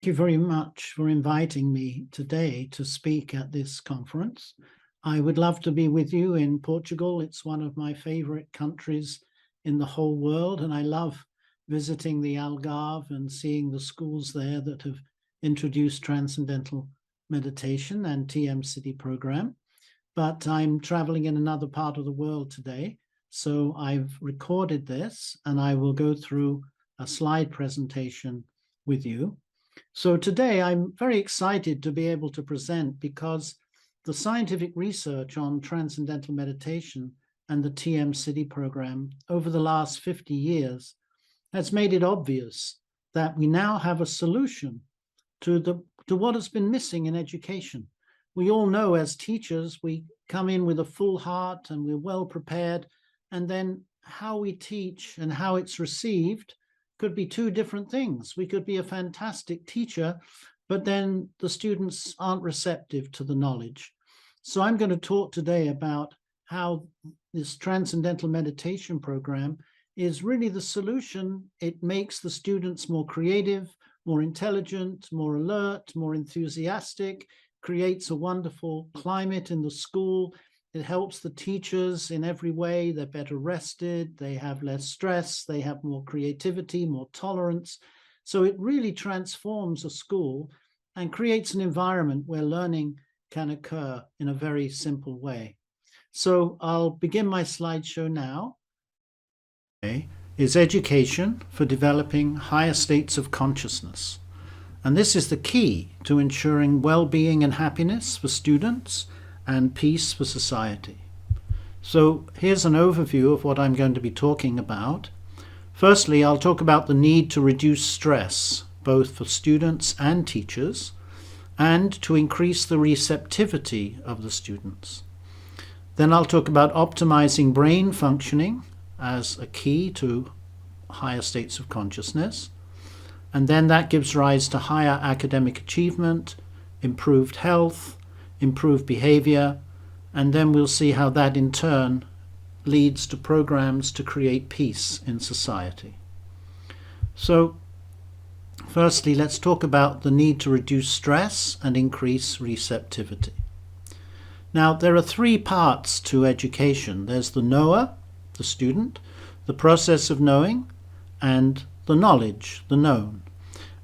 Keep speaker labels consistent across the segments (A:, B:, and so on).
A: Thank you very much for inviting me today to speak at this conference. I would love to be with you in Portugal. It's one of my favorite countries in the whole world, and I love visiting the Algarve and seeing the schools there that have introduced transcendental meditation and TM City program. But I'm traveling in another part of the world today, so I've recorded this and I will go through a slide presentation with you. So today I'm very excited to be able to present because the scientific research on transcendental meditation and the TM City program over the last 50 years has made it obvious that we now have a solution to what has been missing in education. We all know as teachers, we come in with a full heart and we're well prepared, and then how we teach and how it's received could be two different things. We could be a fantastic teacher, but then the students aren't receptive to the knowledge. So I'm going to talk today about how this transcendental meditation program is really the solution. It makes the students more creative, more intelligent, more alert, more enthusiastic, creates a wonderful climate in the school. It helps the teachers in every way. They're better rested, they have less stress, they have more creativity, more tolerance. So it really transforms a school and creates an environment where learning can occur in a very simple way. So I'll begin my slideshow now. Is education for developing higher states of consciousness. And this is the key to ensuring well-being and happiness for students and peace for society. So here's an overview of what I'm going to be talking about. Firstly, I'll talk about the need to reduce stress, both for students and teachers, and to increase the receptivity of the students. Then I'll talk about optimizing brain functioning as a key to higher states of consciousness. And then that gives rise to higher academic achievement, improved health, improved behavior, and then we'll see how that in turn leads to programs to create peace in society. So, firstly, let's talk about the need to reduce stress and increase receptivity. Now, there are three parts to education. There's the knower, the student, the process of knowing, and the knowledge, the known.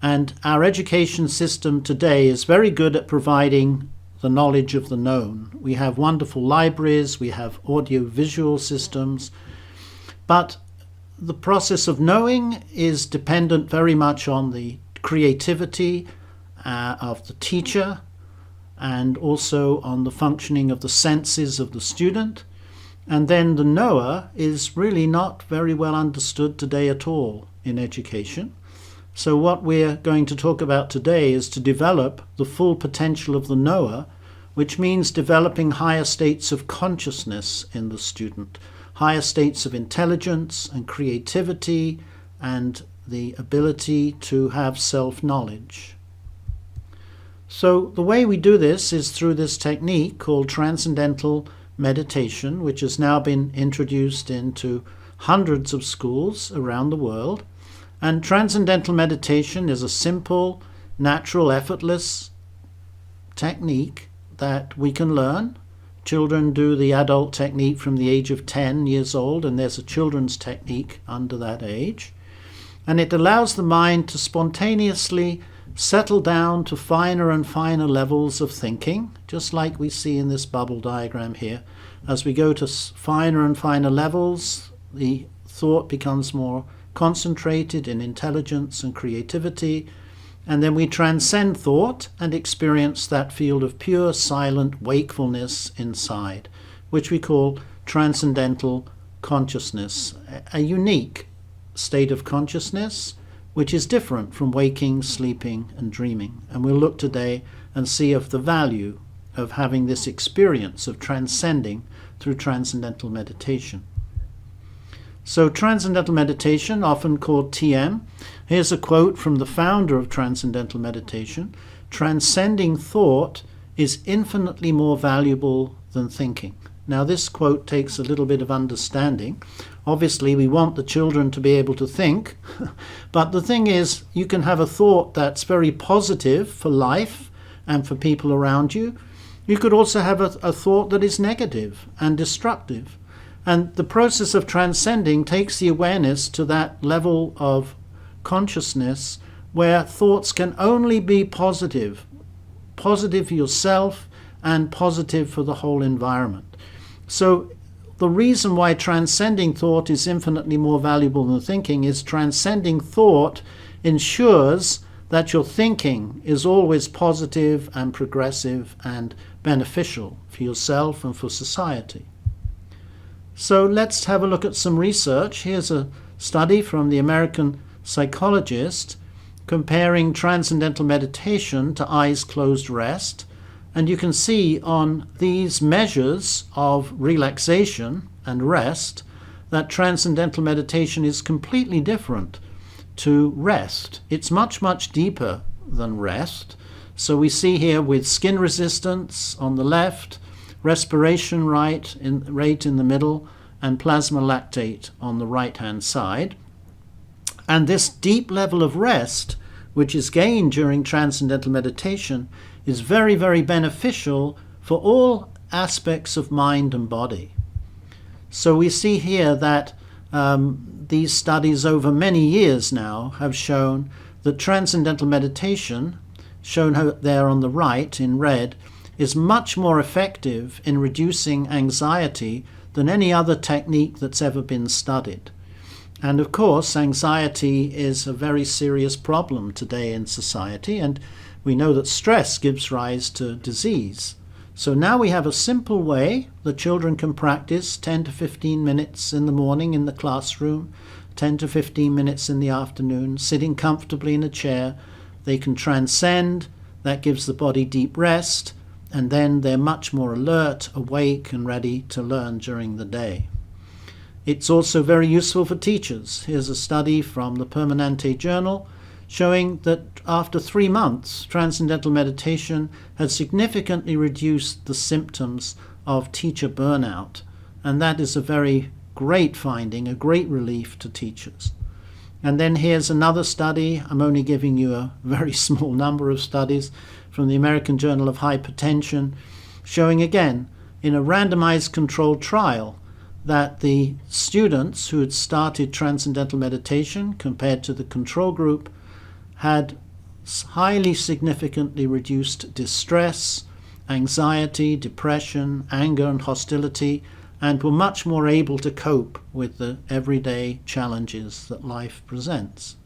A: And our education system today is very good at providing the knowledge of the known. We have wonderful libraries, we have audio-visual systems, but the process of knowing is dependent very much on the creativity of the teacher and also on the functioning of the senses of the student. And then the knower is really not very well understood today at all in education. So what we're going to talk about today is to develop the full potential of the knower, which means developing higher states of consciousness in the student, higher states of intelligence and creativity and the ability to have self-knowledge. So the way we do this is through this technique called transcendental meditation, which has now been introduced into hundreds of schools around the world. And transcendental meditation is a simple, natural, effortless technique that we can learn. Children do the adult technique from the age of 10 years old, and there's a children's technique under that age. And it allows the mind to spontaneously settle down to finer and finer levels of thinking, just like we see in this bubble diagram here. As we go to finer and finer levels, the thought becomes more concentrated in intelligence and creativity, and then we transcend thought and experience that field of pure, silent wakefulness inside, which we call transcendental consciousness, a unique state of consciousness which is different from waking, sleeping, and dreaming. And we'll look today and see of the value of having this experience of transcending through transcendental meditation. So transcendental meditation, often called TM, here's a quote from the founder of transcendental meditation: "Transcending thought is infinitely more valuable than thinking." Now this quote takes a little bit of understanding. Obviously, we want the children to be able to think, but the thing is, you can have a thought that's very positive for life and for people around you. You could also have a thought that is negative and destructive. And the process of transcending takes the awareness to that level of consciousness where thoughts can only be positive, positive for yourself and positive for the whole environment. So the reason why transcending thought is infinitely more valuable than thinking is transcending thought ensures that your thinking is always positive and progressive and beneficial for yourself and for society. So let's have a look at some research. Here's a study from the American psychologist comparing transcendental meditation to eyes closed rest. And you can see on these measures of relaxation and rest that transcendental meditation is completely different to rest. It's much, much deeper than rest. So we see here with skin resistance on the left, respiration rate in the middle, and plasma lactate on the right-hand side. And this deep level of rest, which is gained during transcendental meditation, is very, very beneficial for all aspects of mind and body. So we see here that these studies over many years now have shown that transcendental meditation, shown there on the right in red, is much more effective in reducing anxiety than any other technique that's ever been studied. And of course, anxiety is a very serious problem today in society, and we know that stress gives rise to disease. So now we have a simple way that children can practice 10 to 15 minutes in the morning in the classroom, 10 to 15 minutes in the afternoon, sitting comfortably in a chair. They can transcend, that gives the body deep rest, and then they're much more alert, awake, and ready to learn during the day. It's also very useful for teachers. Here's a study from the Permanente Journal showing that after 3 months, transcendental meditation has significantly reduced the symptoms of teacher burnout. And that is a very great finding, a great relief to teachers. And then here's another study. I'm only giving you a very small number of studies from the American Journal of Hypertension, showing again in a randomized controlled trial that the students who had started transcendental meditation compared to the control group had highly significantly reduced distress, anxiety, depression, anger, and hostility, and were much more able to cope with the everyday challenges that life presents.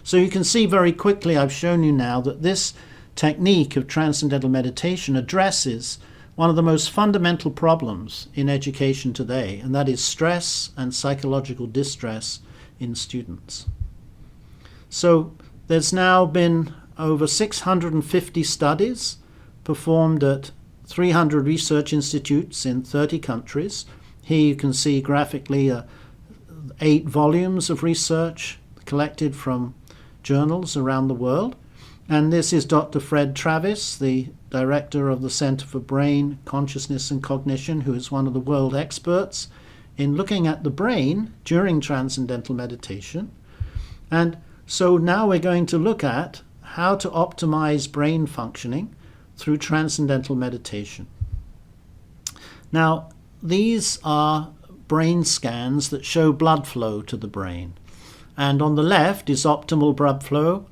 A: So you can see very quickly, I've shown you now, that this technique of transcendental meditation addresses one of the most fundamental problems in education today, and that is stress and psychological distress in students. So there's now been over 650 studies performed at 300 research institutes in 30 countries. Here you can see graphically 8 volumes of research collected from journals around the world. And this is Dr. Fred Travis, the director of the Center for Brain, Consciousness and Cognition, who is one of the world experts in looking at the brain during transcendental meditation. And so now we're going to look at how to optimize brain functioning through transcendental meditation. Now, these are brain scans that show blood flow to the brain. And on the left is optimal blood flow,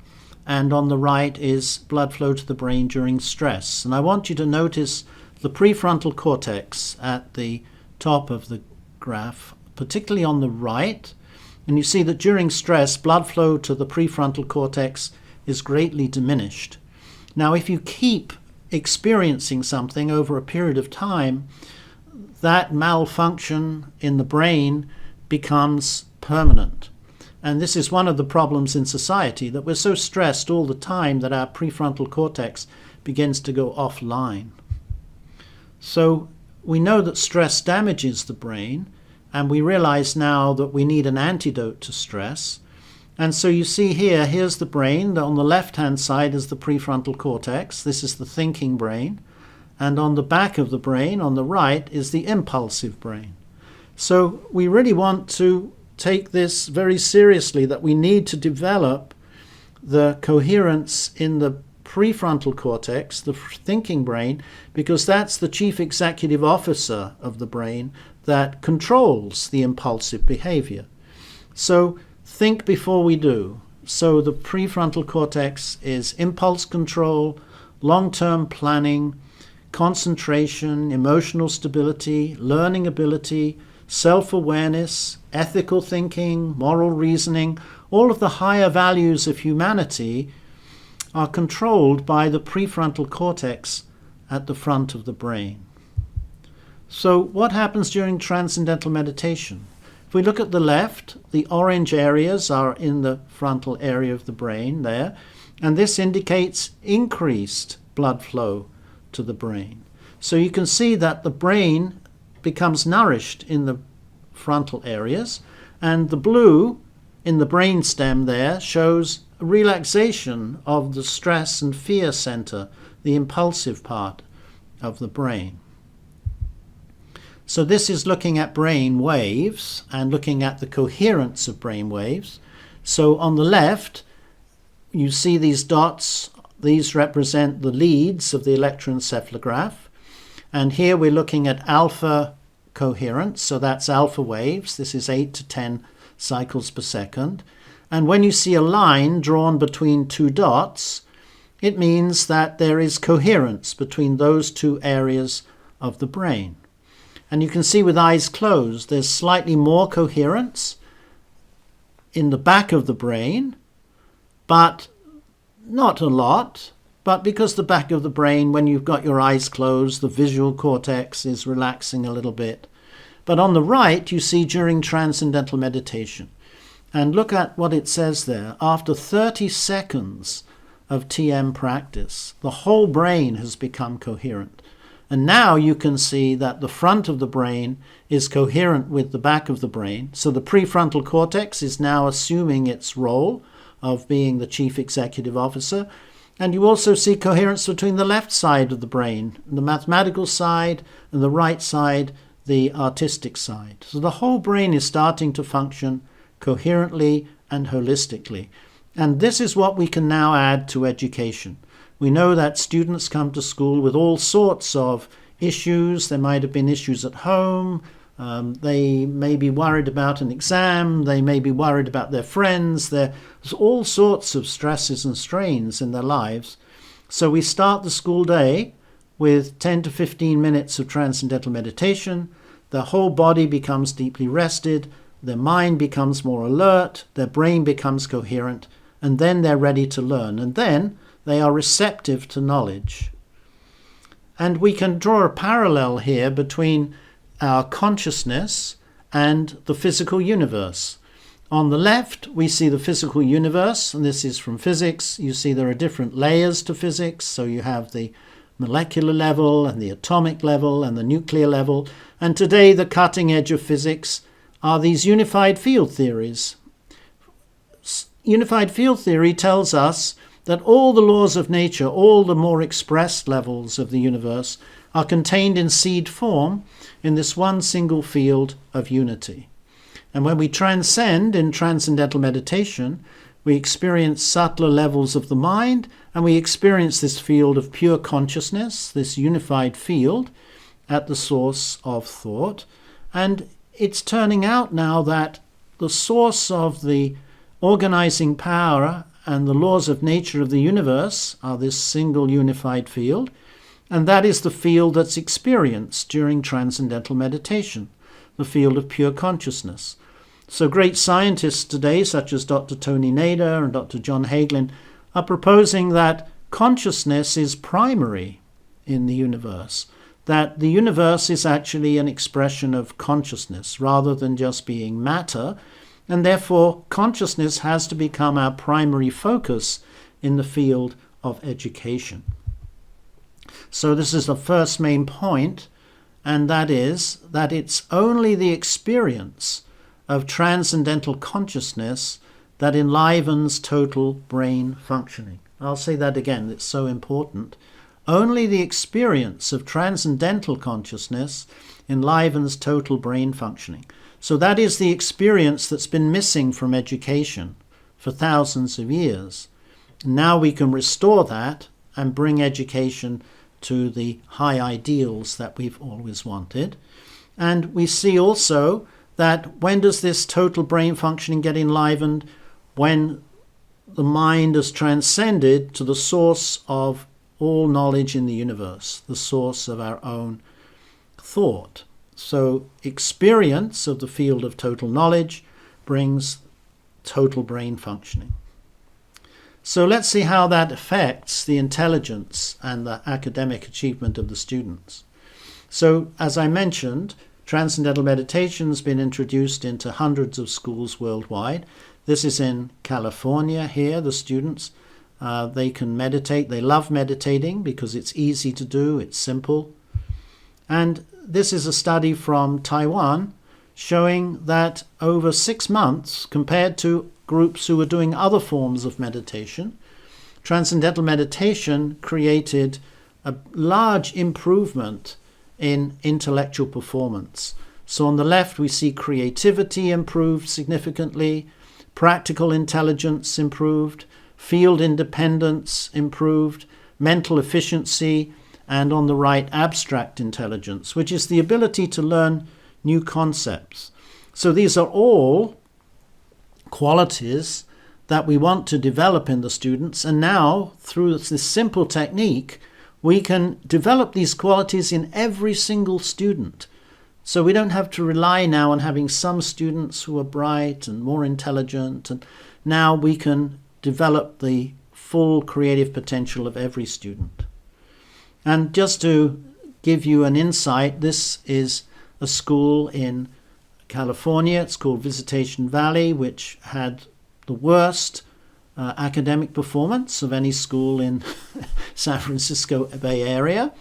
A: and on the right is blood flow to the brain during stress. And I want you to notice the prefrontal cortex at the top of the graph, particularly on the right. And you see that during stress, blood flow to the prefrontal cortex is greatly diminished. Now, if you keep experiencing something over a period of time, that malfunction in the brain becomes permanent. And this is one of the problems in society, that we're so stressed all the time that our prefrontal cortex begins to go offline. So we know that stress damages the brain, and we realize now that we need an antidote to stress. And so you see here, here's the brain. On the left-hand side is the prefrontal cortex. This is the thinking brain. And on the back of the brain, on the right, is the impulsive brain. So we really want to take this very seriously, that we need to develop the coherence in the prefrontal cortex, the thinking brain, because that's the chief executive officer of the brain that controls the impulsive behavior. So think before we do. So the prefrontal cortex is impulse control, long-term planning, concentration, emotional stability, learning ability, self-awareness, ethical thinking, moral reasoning. All of the higher values of humanity are controlled by the prefrontal cortex at the front of the brain. So what happens during transcendental meditation? If we look at the left, the orange areas are in the frontal area of the brain there, and this indicates increased blood flow to the brain. So you can see that the brain becomes nourished in the frontal areas, and the blue in the brain stem there shows relaxation of the stress and fear center, the impulsive part of the brain. So this is looking at brain waves and looking at the coherence of brain waves. So on the left, you see these dots. These represent the leads of the electroencephalograph. And here we're looking at alpha coherence, so that's alpha waves. This is 8 to 10 cycles per second. And when you see a line drawn between two dots, it means that there is coherence between those two areas of the brain. And you can see with eyes closed, there's slightly more coherence in the back of the brain, but not a lot. But because the back of the brain, when you've got your eyes closed, the visual cortex is relaxing a little bit. But on the right, you see during transcendental meditation. And look at what it says there. After 30 seconds of TM practice, the whole brain has become coherent. And now you can see that the front of the brain is coherent with the back of the brain. So the prefrontal cortex is now assuming its role of being the chief executive officer. And you also see coherence between the left side of the brain, the mathematical side, and the right side, the artistic side. So the whole brain is starting to function coherently and holistically. And this is what we can now add to education. We know that students come to school with all sorts of issues. There might have been issues at home. They may be worried about an exam. They may be worried about their friends. There's all sorts of stresses and strains in their lives. So we start the school day with 10 to 15 minutes of transcendental meditation. Their whole body becomes deeply rested. Their mind becomes more alert. Their brain becomes coherent. And then they're ready to learn. And then they are receptive to knowledge. And we can draw a parallel here between our consciousness and the physical universe. On the left, we see the physical universe, and this is from physics. You see there are different layers to physics. So you have the molecular level and the atomic level and the nuclear level. And today, the cutting edge of physics are these unified field theories. Unified field theory tells us that all the laws of nature, all the more expressed levels of the universe, are contained in seed form in this one single field of unity. And when we transcend in transcendental meditation, we experience subtler levels of the mind, and we experience this field of pure consciousness, this unified field at the source of thought. And it's turning out now that the source of the organizing power and the laws of nature of the universe are this single unified field, and that is the field that's experienced during transcendental meditation, the field of pure consciousness. So great scientists today, such as Dr. Tony Nader and Dr. John Hagelin, are proposing that consciousness is primary in the universe, that the universe is actually an expression of consciousness rather than just being matter, and therefore consciousness has to become our primary focus in the field of education. So this is the first main point, and that is that it's only the experience of transcendental consciousness that enlivens total brain functioning. I'll say that again, it's so important. only the experience of transcendental consciousness enlivens total brain functioning. So that is the experience that's been missing from education for thousands of years. Now we can restore that and bring education to the high ideals that we've always wanted. And we see also that when does this total brain functioning get enlivened? When the mind is transcended to the source of all knowledge in the universe, the source of our own thought. So experience of the field of total knowledge brings total brain functioning. So let's see how that affects the intelligence and the academic achievement of the students. So as I mentioned, transcendental meditation has been introduced into hundreds of schools worldwide. This is in California here. The students, they can meditate. They love meditating because it's easy to do, it's simple. And this is a study from Taiwan showing that over 6 months, compared to groups who were doing other forms of meditation, transcendental meditation created a large improvement in intellectual performance. So on the left we see creativity improved significantly, practical intelligence improved, field independence improved, mental efficiency, and on the right abstract intelligence, which is the ability to learn new concepts. So these are all qualities that we want to develop in the students, and now through this simple technique we can develop these qualities in every single student. So we don't have to rely now on having some students who are bright and more intelligent, and now we can develop the full creative potential of every student. And just to give you an insight, this is a school in California. It's called Visitation Valley, which had the worst academic performance of any school in San Francisco Bay Area.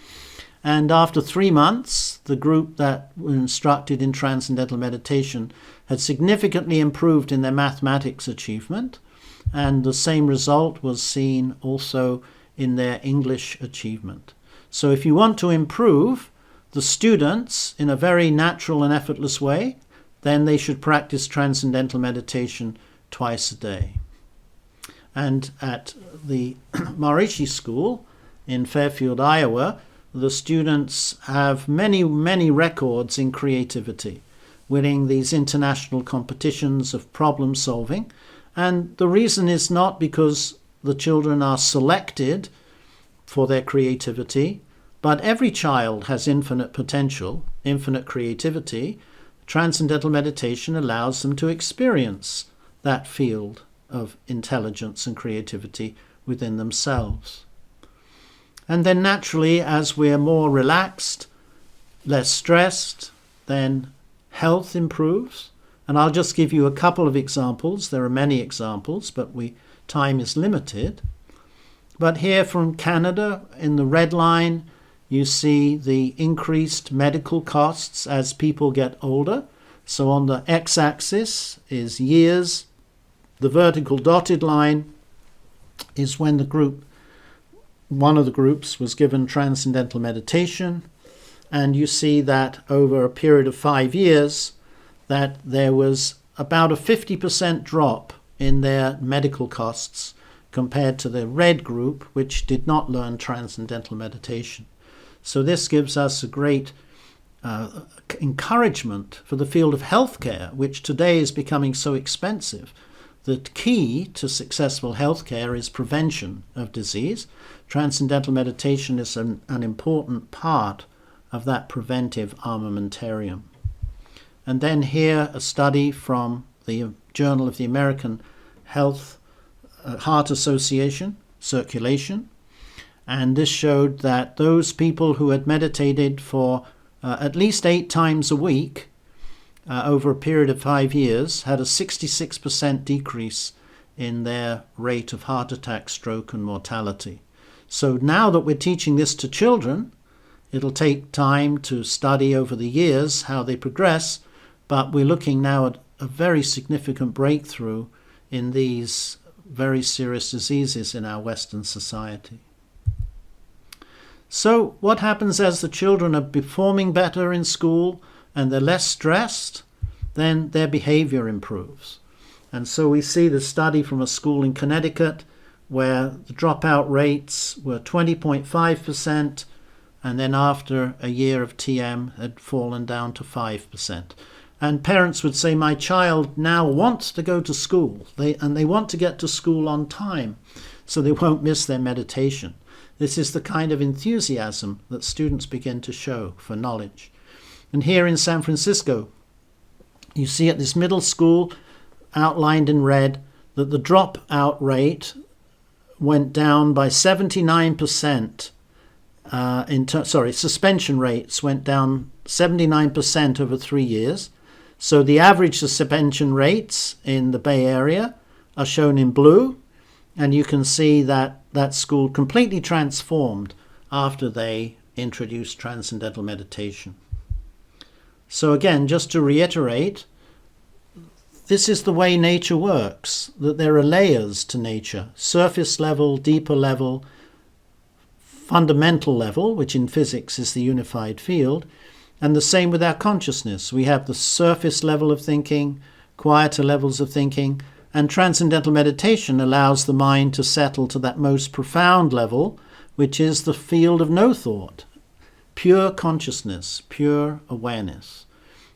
A: And after 3 months, the group that were instructed in transcendental meditation had significantly improved in their mathematics achievement, and the same result was seen also in their English achievement. So if you want to improve the students in a very natural and effortless way, then they should practice transcendental meditation twice a day. And at the Maharishi School in Fairfield, Iowa, the students have many, many records in creativity, winning these international competitions of problem solving. And the reason is not because the children are selected for their creativity, but every child has infinite potential, infinite creativity. Transcendental meditation allows them to experience that field of intelligence and creativity within themselves. And then naturally, as we're more relaxed, less stressed, then health improves. And I'll just give you a couple of examples. There are many examples, but time is limited. But here from Canada, in the red line, you see the increased medical costs as people get older. So on the x-axis is years. The vertical dotted line is when one of the groups was given transcendental meditation, and you see that over a period of 5 years that there was about a 50% drop in their medical costs compared to the red group, which did not learn transcendental meditation. So this gives us a great encouragement for the field of healthcare, which today is becoming so expensive. The key to successful healthcare is prevention of disease. Transcendental meditation is an important part of that preventive armamentarium. And then here a study from the Journal of the American Heart Association, Circulation. And this showed that those people who had meditated for at least 8 times a week over a period of 5 years had a 66% decrease in their rate of heart attack, stroke, and mortality. So now that we're teaching this to children, it'll take time to study over the years how they progress, but we're looking now at a very significant breakthrough in these very serious diseases in our Western society. So what happens as the children are performing better in school and they're less stressed? Then their behavior improves. And so we see the study from a school in Connecticut where the dropout rates were 20.5%, and then after a year of TM had fallen down to 5%. And parents would say, my child now wants to go to school, and they want to get to school on time so they won't miss their meditation. This is the kind of enthusiasm that students begin to show for knowledge. And here in San Francisco, you see at this middle school, outlined in red, that the dropout rate went down by 79%. Suspension rates went down 79% over 3 years. So the average suspension rates in the Bay Area are shown in blue, and you can see that that school completely transformed after they introduced transcendental meditation. So again, just to reiterate, this is the way nature works, that there are layers to nature: surface level, deeper level, fundamental level, which in physics is the unified field, and the same with our consciousness. We have the surface level of thinking, quieter levels of thinking, and transcendental meditation allows the mind to settle to that most profound level, which is the field of no thought, pure consciousness, pure awareness,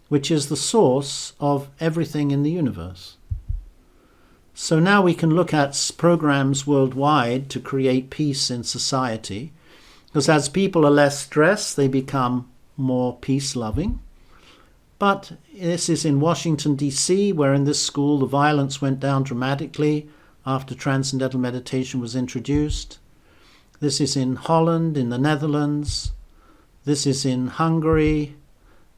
A: which is the source of everything in the universe. So now we can look at programs worldwide to create peace in society, because as people are less stressed, they become more peace-loving. But this is in Washington, D.C., where in this school the violence went down dramatically after transcendental meditation was introduced. This is in Holland, in the Netherlands. This is in Hungary.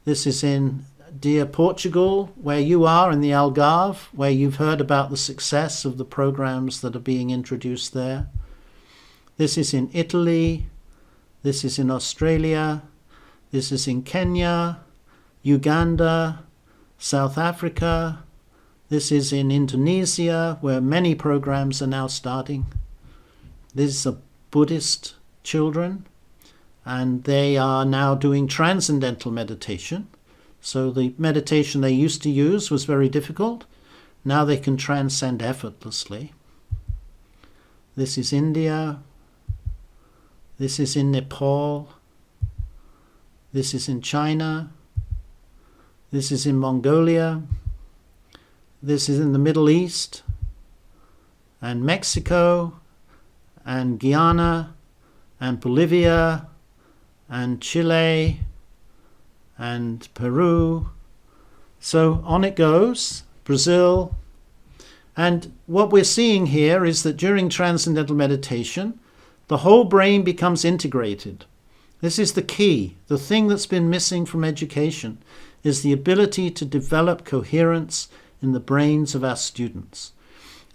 A: This is in dear Portugal, where you are, in the Algarve, where you've heard about the success of the programs that are being introduced there. This is in Italy. This is in Australia. This is in Kenya, Uganda, South Africa. This is in Indonesia, where many programs are now starting. These are Buddhist children, and they are now doing transcendental meditation. So the meditation they used to use was very difficult. Now they can transcend effortlessly. This is India. This is in Nepal. This is in China. This is in Mongolia. This is in the Middle East and Mexico and Guyana and Bolivia and Chile and Peru. So on it goes, Brazil. And what we're seeing here is that during transcendental meditation, the whole brain becomes integrated. This is the key. The thing that's been missing from education is the ability to develop coherence in the brains of our students.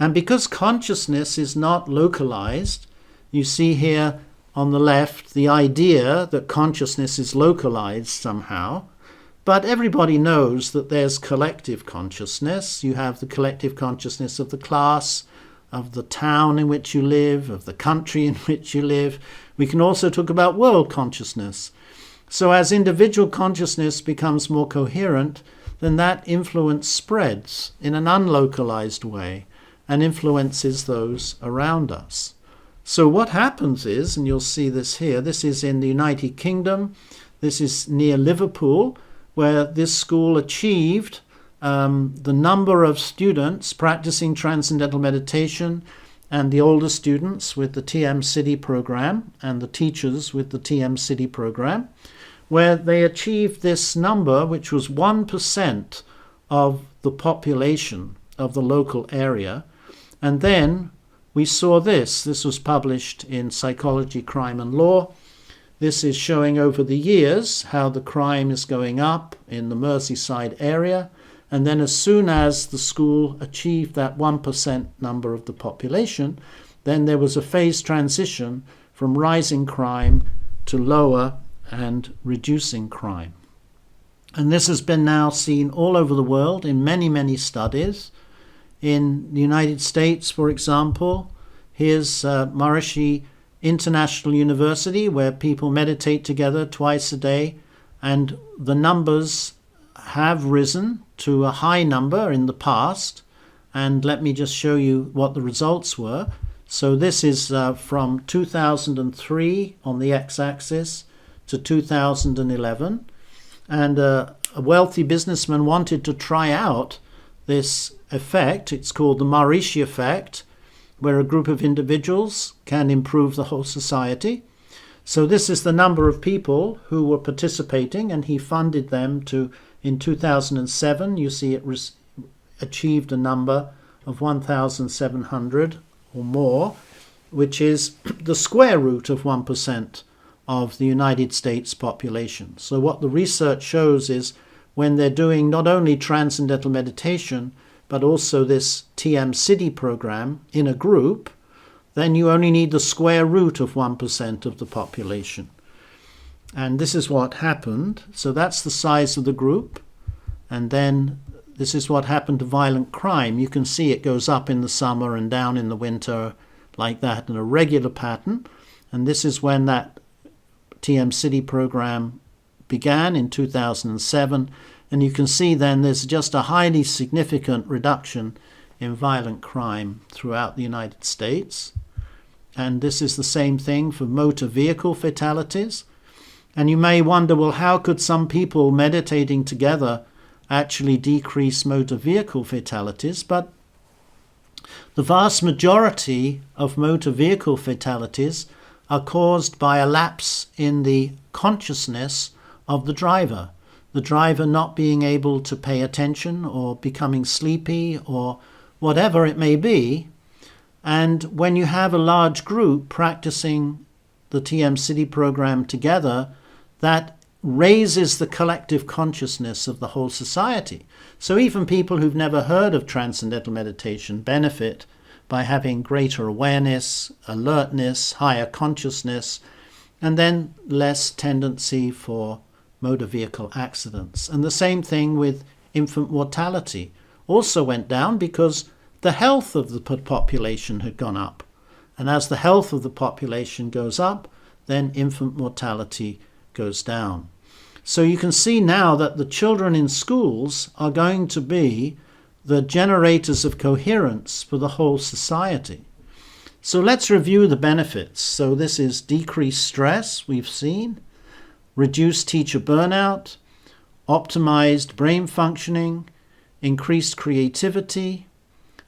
A: And because consciousness is not localized, you see here on the left the idea that consciousness is localized somehow, but everybody knows that there's collective consciousness. You have the collective consciousness of the class, of the town in which you live, of the country in which you live. We can also talk about world consciousness. So as individual consciousness becomes more coherent, then that influence spreads in an unlocalized way and influences those around us. So what happens is, and you'll see this here, this is in the United Kingdom, this is near Liverpool, where this school achieved the number of students practicing transcendental meditation, and the older students with the TM City program and the teachers with the TM City program, where they achieved this number, which was 1% of the population of the local area. And then we saw this. This was published in Psychology, Crime and Law. This is showing over the years how the crime is going up in the Merseyside area. And then as soon as the school achieved that 1% number of the population, then there was a phased transition from rising crime to lower and reducing crime. And this has been now seen all over the world in many, many studies. In the United States, for example, here's Maharishi international university where people meditate together twice a day, and the numbers have risen to a high number in the past. And let me just show you what the results were. So this is from 2003 on the x-axis to 2011. And a wealthy businessman wanted to try out this effect. It's called the Maharishi effect, where a group of individuals can improve the whole society. So this is the number of people who were participating, and he funded them to, in 2007, you see it achieved a number of 1,700 or more, which is the square root of 1% of the United States population. So what the research shows is when they're doing not only transcendental meditation, but also this TM City program in a group, then you only need the square root of 1% of the population. And this is what happened. So that's the size of the group. And then this is what happened to violent crime. You can see it goes up in the summer and down in the winter like that in a regular pattern. And this is when that TM City program began in 2007. And you can see then there's just a highly significant reduction in violent crime throughout the United States. And this is the same thing for motor vehicle fatalities. And you may wonder, well, how could some people meditating together actually decrease motor vehicle fatalities? But the vast majority of motor vehicle fatalities are caused by a lapse in the consciousness of the driver not being able to pay attention or becoming sleepy or whatever it may be. And when you have a large group practicing the TM City program together, that raises the collective consciousness of the whole society. So even people who've never heard of transcendental meditation benefit by having greater awareness, alertness, higher consciousness, and then less tendency for motor vehicle accidents. And the same thing with infant mortality also went down because the health of the population had gone up. And as the health of the population goes up, then infant mortality goes down. So you can see now that the children in schools are going to be the generators of coherence for the whole society. So let's review the benefits. So this is decreased stress, we've seen, reduced teacher burnout, optimized brain functioning, increased creativity,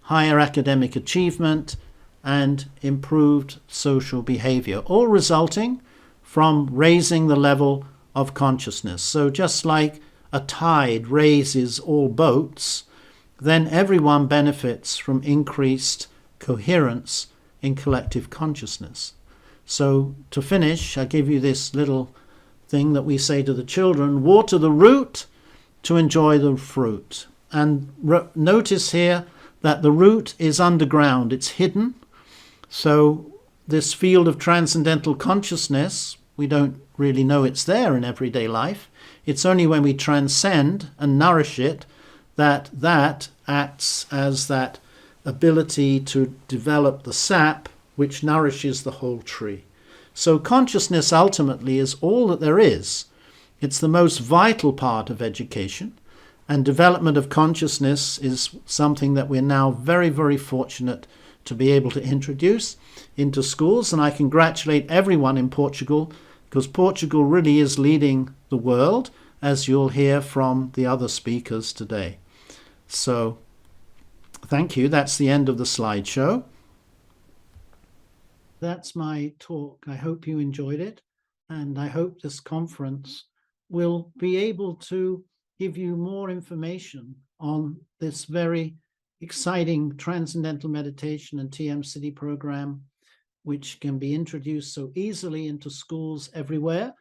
A: higher academic achievement, and improved social behavior, all resulting from raising the level of consciousness. So just like a tide raises all boats, then everyone benefits from increased coherence in collective consciousness. So to finish, I give you this little thing that we say to the children: water the root to enjoy the fruit. And notice here that the root is underground, it's hidden. So this field of transcendental consciousness, we don't really know it's there in everyday life. It's only when we transcend and nourish it that acts as that ability to develop the sap which nourishes the whole tree. So consciousness ultimately is all that there is. It's the most vital part of education, and development of consciousness is something that we're now very, very fortunate to be able to introduce into schools. And I congratulate everyone in Portugal, because Portugal really is leading the world, as you'll hear from the other speakers today. So thank you. That's the end of the slideshow. That's my talk. I hope you enjoyed it, and I hope this conference will be able to give you more information on this very exciting transcendental meditation and TM City program, which can be introduced so easily into schools everywhere.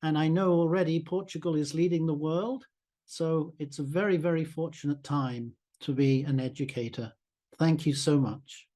A: And I know already Portugal is leading the world, so it's a very, very fortunate time to be an educator. Thank you so much.